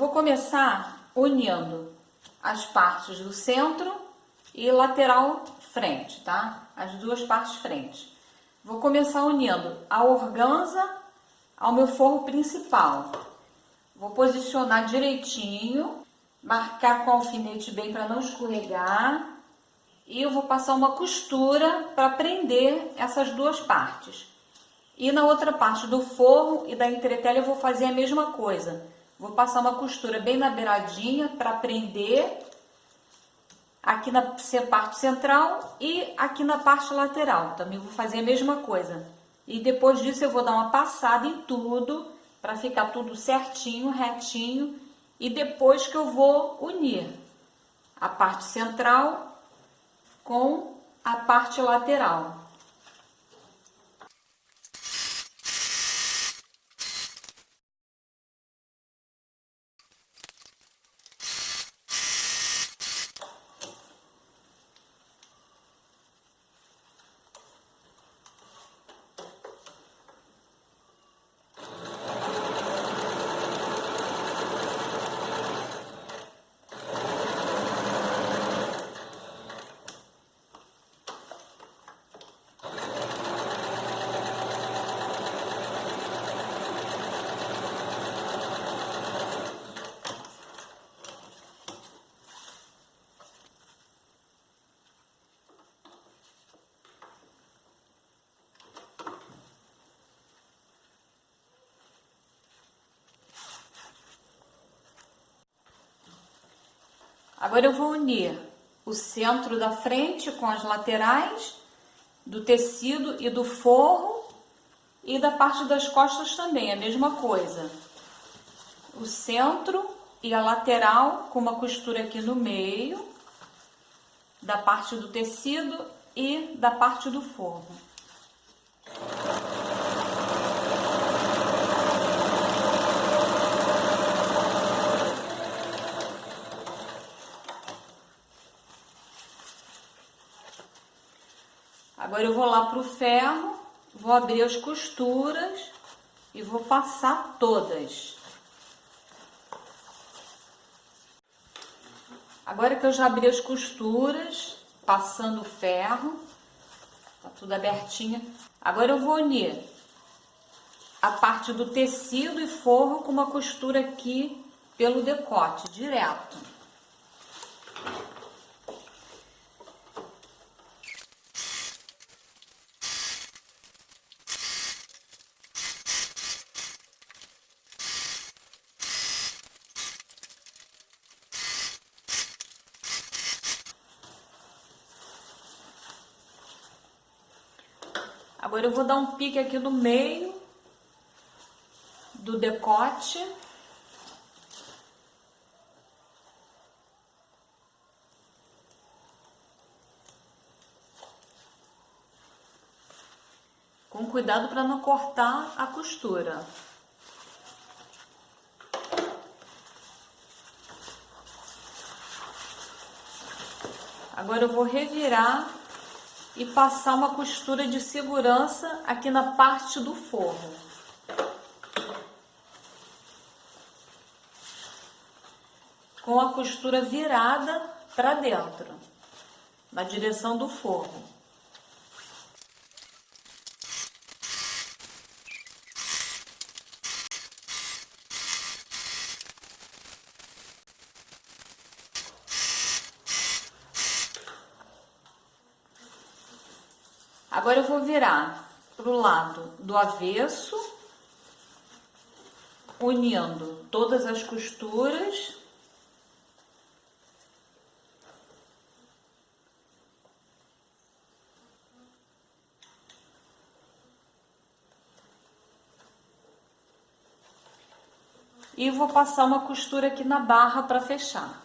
vou começar unindo as partes do centro e lateral frente, tá? As duas partes frente. Vou começar unindo a organza ao meu forro principal. Vou posicionar direitinho, marcar com alfinete bem para não escorregar. E eu vou passar uma costura para prender essas duas partes. E na outra parte do forro e da entretelha eu vou fazer a mesma coisa. Vou passar uma costura bem na beiradinha para prender aqui na parte central e aqui na parte lateral. Também vou fazer a mesma coisa. E depois disso eu vou dar uma passada em tudo para ficar tudo certinho, retinho. E depois que eu vou unir a parte central com a parte lateral. Agora eu vou unir o centro da frente com as laterais do tecido e do forro e da parte das costas também, a mesma coisa. O centro e a lateral com uma costura aqui no meio da parte do tecido e da parte do forro. Agora eu vou lá pro ferro, vou abrir as costuras e vou passar todas. Agora que eu já abri as costuras, passando o ferro, tá tudo abertinho. Agora eu vou unir a parte do tecido e forro com uma costura aqui pelo decote, direto. Agora eu vou dar um pique aqui no meio do decote. Com cuidado para não cortar a costura. Agora eu vou revirar e passar uma costura de segurança aqui na parte do forro. Com a costura virada para dentro, na direção do forro. Agora eu vou virar para o lado do avesso, unindo todas as costuras. E vou passar uma costura aqui na barra para fechar.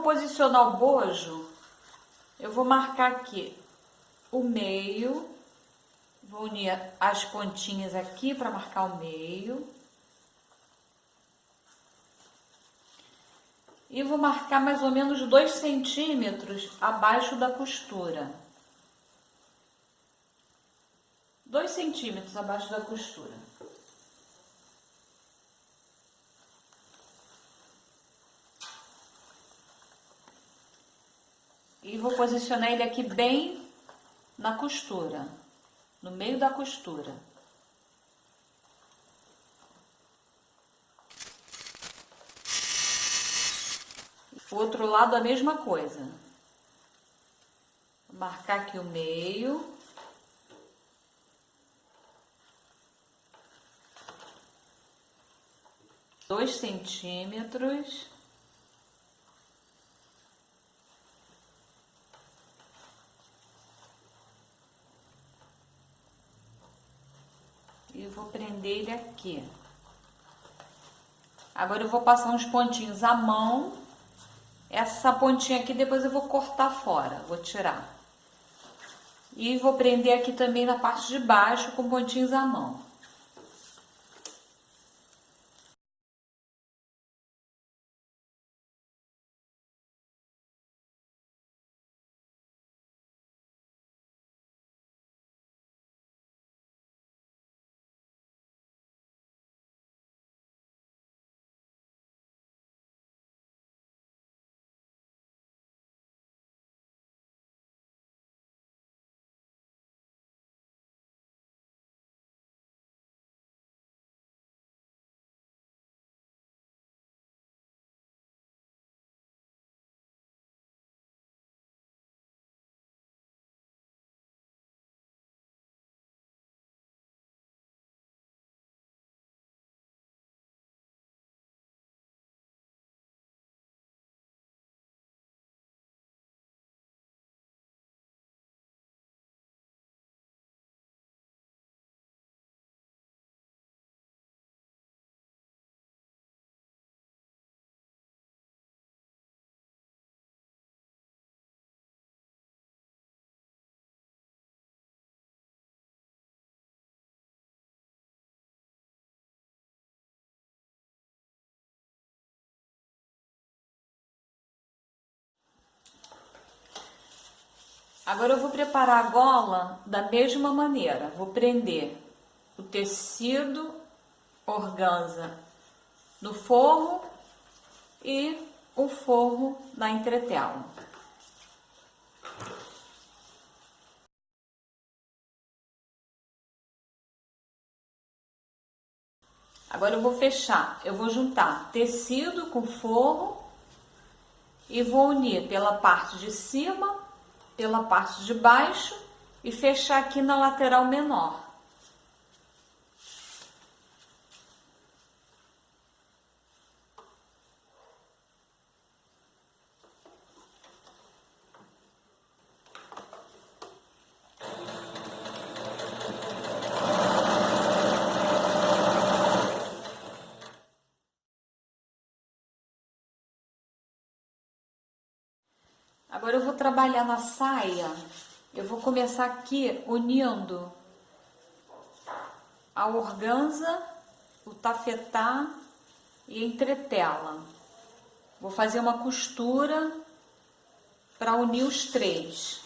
posicionar o bojo, eu vou marcar aqui o meio, vou unir as pontinhas aqui para marcar o meio. E vou marcar mais ou menos 2 centímetros abaixo da costura. 2 centímetros abaixo da costura. E vou posicionar ele aqui bem na costura, no meio da costura. O outro lado a mesma coisa. Vou marcar aqui o meio. Dois centímetros. E vou prender ele aqui. Agora eu vou passar uns pontinhos à mão. Essa pontinha aqui depois eu vou cortar fora, vou tirar. E vou prender aqui também na parte de baixo com pontinhos à mão. Agora eu vou preparar a gola da mesma maneira. Vou prender o tecido organza no forro e o forro na entretela. Agora eu vou fechar, eu vou juntar tecido com forro e vou unir pela parte de cima, pela parte de baixo e fechar aqui na lateral menor. Agora eu vou trabalhar na saia, eu vou começar aqui unindo a organza, o tafetá e a entretela. Vou fazer uma costura para unir os três.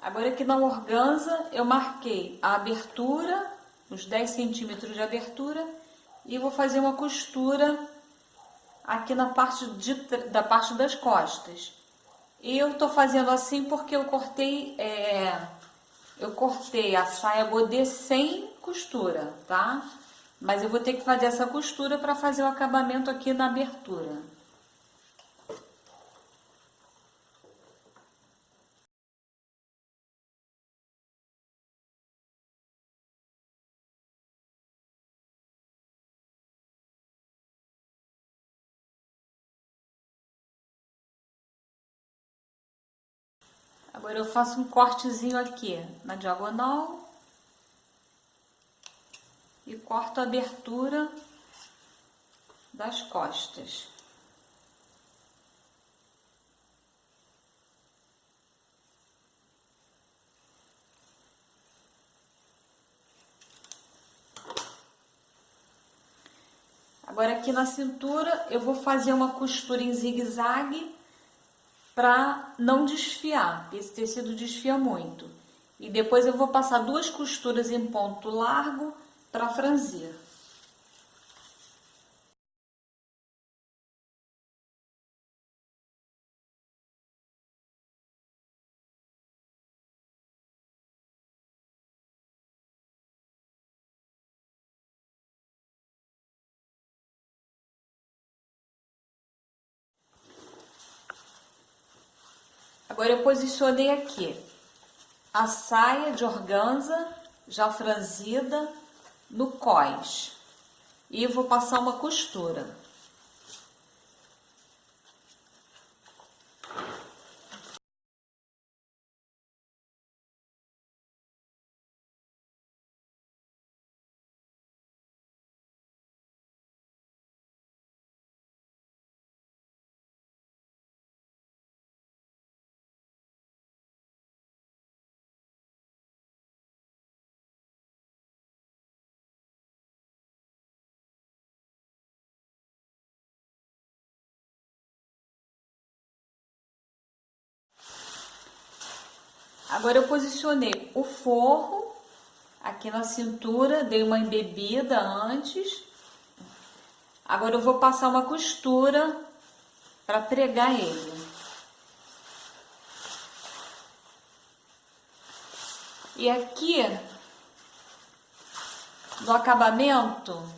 Agora aqui na organza eu marquei a abertura, os 10 centímetros de abertura, e vou fazer uma costura aqui na parte da parte das costas. E eu tô fazendo assim porque eu cortei a saia godê sem costura, tá? Mas eu vou ter que fazer essa costura para fazer o acabamento aqui na abertura. Agora eu faço um cortezinho aqui na diagonal e corto a abertura das costas. Agora aqui na cintura eu vou fazer uma costura em zigue-zague para não desfiar, esse tecido desfia muito. E depois eu vou passar 2 costuras em ponto largo para franzir. Agora eu posicionei aqui a saia de organza já franzida no cós e vou passar uma costura. Agora eu posicionei o forro aqui na cintura, dei uma embebida antes. Agora eu vou passar uma costura para pregar ele. E aqui no acabamento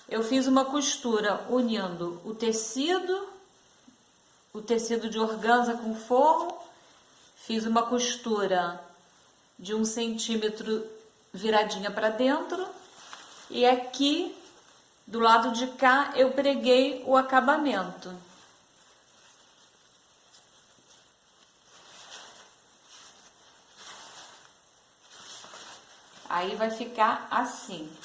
eu fiz uma costura unindo o tecido de organza com forro. Fiz uma costura de 1 centímetro viradinha para dentro e aqui do lado de cá eu preguei o acabamento. Aí vai ficar assim.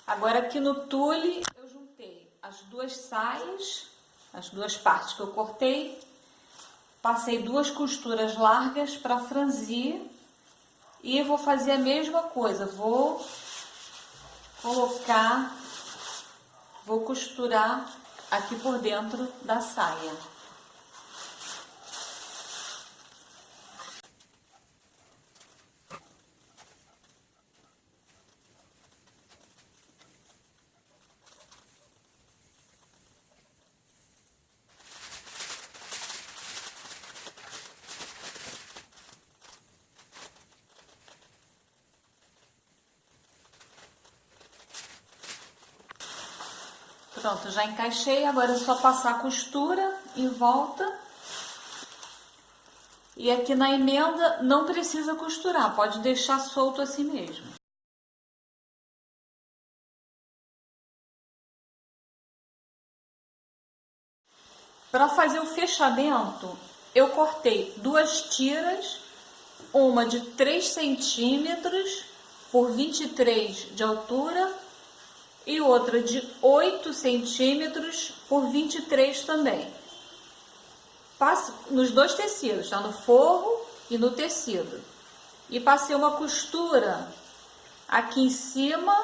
Agora aqui no tule eu juntei as 2 saias, as 2 partes que eu cortei, passei 2 costuras largas para franzir e vou fazer a mesma coisa, vou costurar aqui por dentro da saia. Pronto, já encaixei, agora é só passar a costura em volta. E aqui na emenda não precisa costurar, pode deixar solto assim mesmo. Para fazer o fechamento, eu cortei 2 tiras, uma de 3 centímetros por 23 de altura e outra de 8 centímetros por 23 também. Passo nos 2 tecidos, tá? No forro e no tecido. E passei uma costura aqui em cima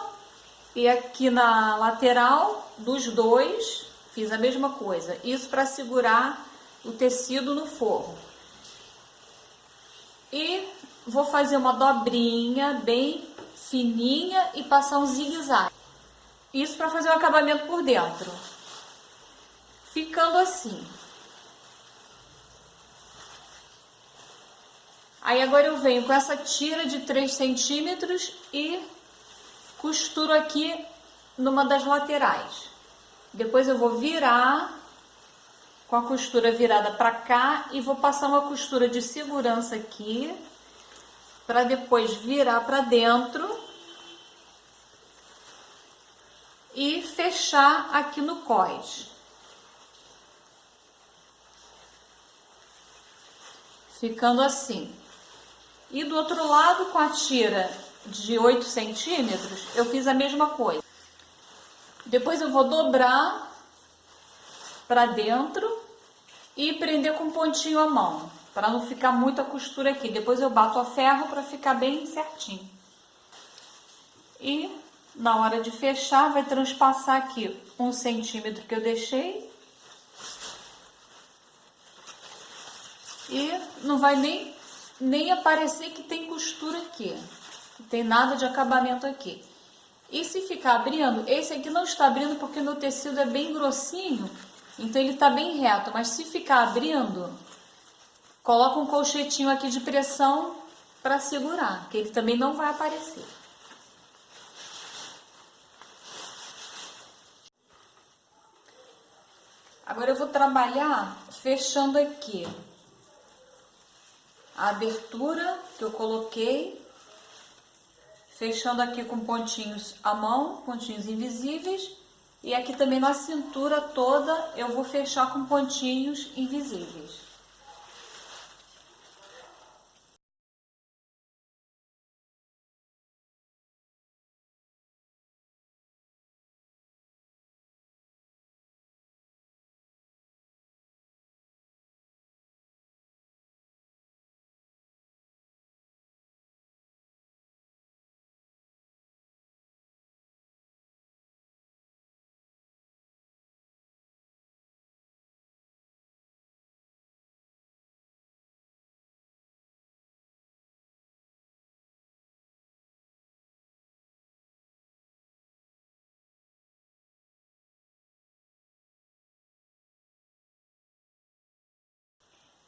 e aqui na lateral dos 2, fiz a mesma coisa. Isso para segurar o tecido no forro. E vou fazer uma dobrinha bem fininha e passar um zigue-zague. Isso para fazer o acabamento por dentro. Ficando assim. Aí agora eu venho com essa tira de 3 centímetros e costuro aqui numa das laterais. Depois eu vou virar com a costura virada para cá e vou passar uma costura de segurança aqui para depois virar para dentro e fechar aqui no cós. ficando assim. E do outro lado, com a tira de 8 centímetros, eu fiz a mesma coisa. Depois eu vou dobrar para dentro e prender com pontinho à mão, para não ficar muita costura aqui. Depois eu bato a ferro para ficar bem certinho. E na hora de fechar, vai transpassar aqui 1 centímetro que eu deixei. E não vai nem aparecer que tem costura aqui. Não tem nada de acabamento aqui. E se ficar abrindo, esse aqui não está abrindo porque meu tecido é bem grossinho, então ele está bem reto. Mas se ficar abrindo, coloca um colchetinho aqui de pressão para segurar, que ele também não vai aparecer. Agora eu vou trabalhar fechando aqui a abertura que eu coloquei, fechando aqui com pontinhos à mão, pontinhos invisíveis, e aqui também na cintura toda eu vou fechar com pontinhos invisíveis.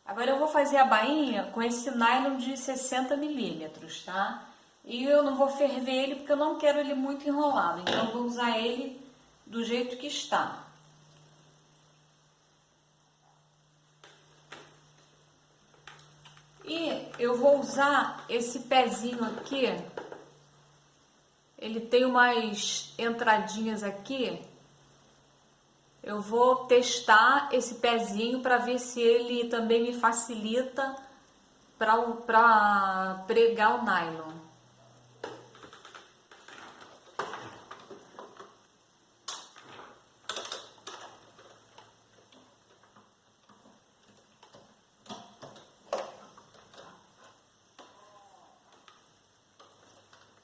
Agora eu vou fazer a bainha com esse nylon de 60 milímetros, tá? E eu não vou ferver ele porque eu não quero ele muito enrolado, então eu vou usar ele do jeito que está. E eu vou usar esse pezinho aqui, ele tem umas entradinhas aqui. Eu vou testar esse pezinho para ver se ele também me facilita para pregar o nylon.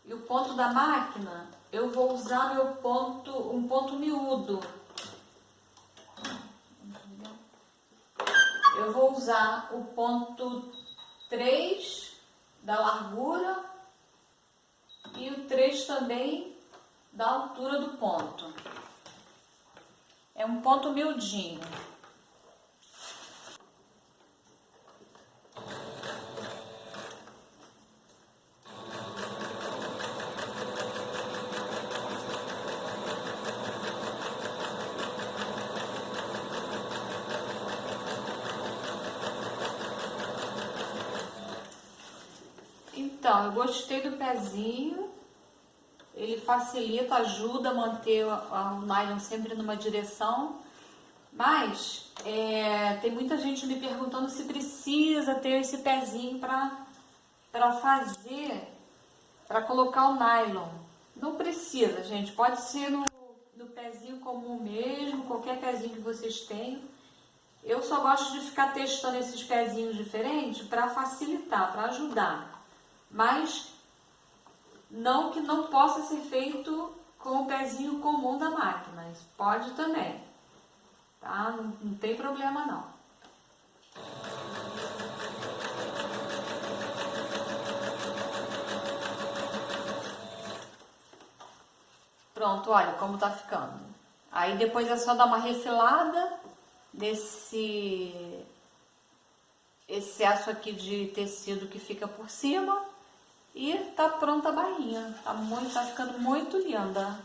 E o ponto da máquina, eu vou usar um ponto miúdo. Eu vou usar o ponto 3 da largura e o 3 também da altura do ponto. É um ponto miudinho. Então, eu gostei do pezinho, ele facilita, ajuda a manter o nylon sempre numa direção, mas tem muita gente me perguntando se precisa ter esse pezinho para fazer, para colocar o nylon. Não precisa, gente, pode ser no pezinho comum mesmo, qualquer pezinho que vocês tenham. Eu só gosto de ficar testando esses pezinhos diferentes para facilitar, para ajudar. Mas não que não possa ser feito com o pezinho comum da máquina. Isso pode também, tá? Não tem problema não. Pronto, olha como tá ficando. Aí depois é só dar uma refilada nesse excesso aqui de tecido que fica por cima. E tá pronta a bainha. Tá ficando muito linda.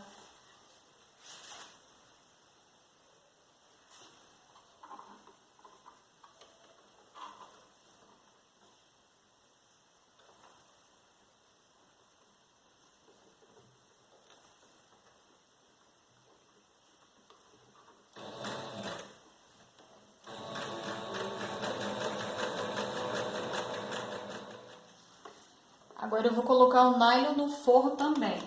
Agora eu vou colocar o nylon no forro também.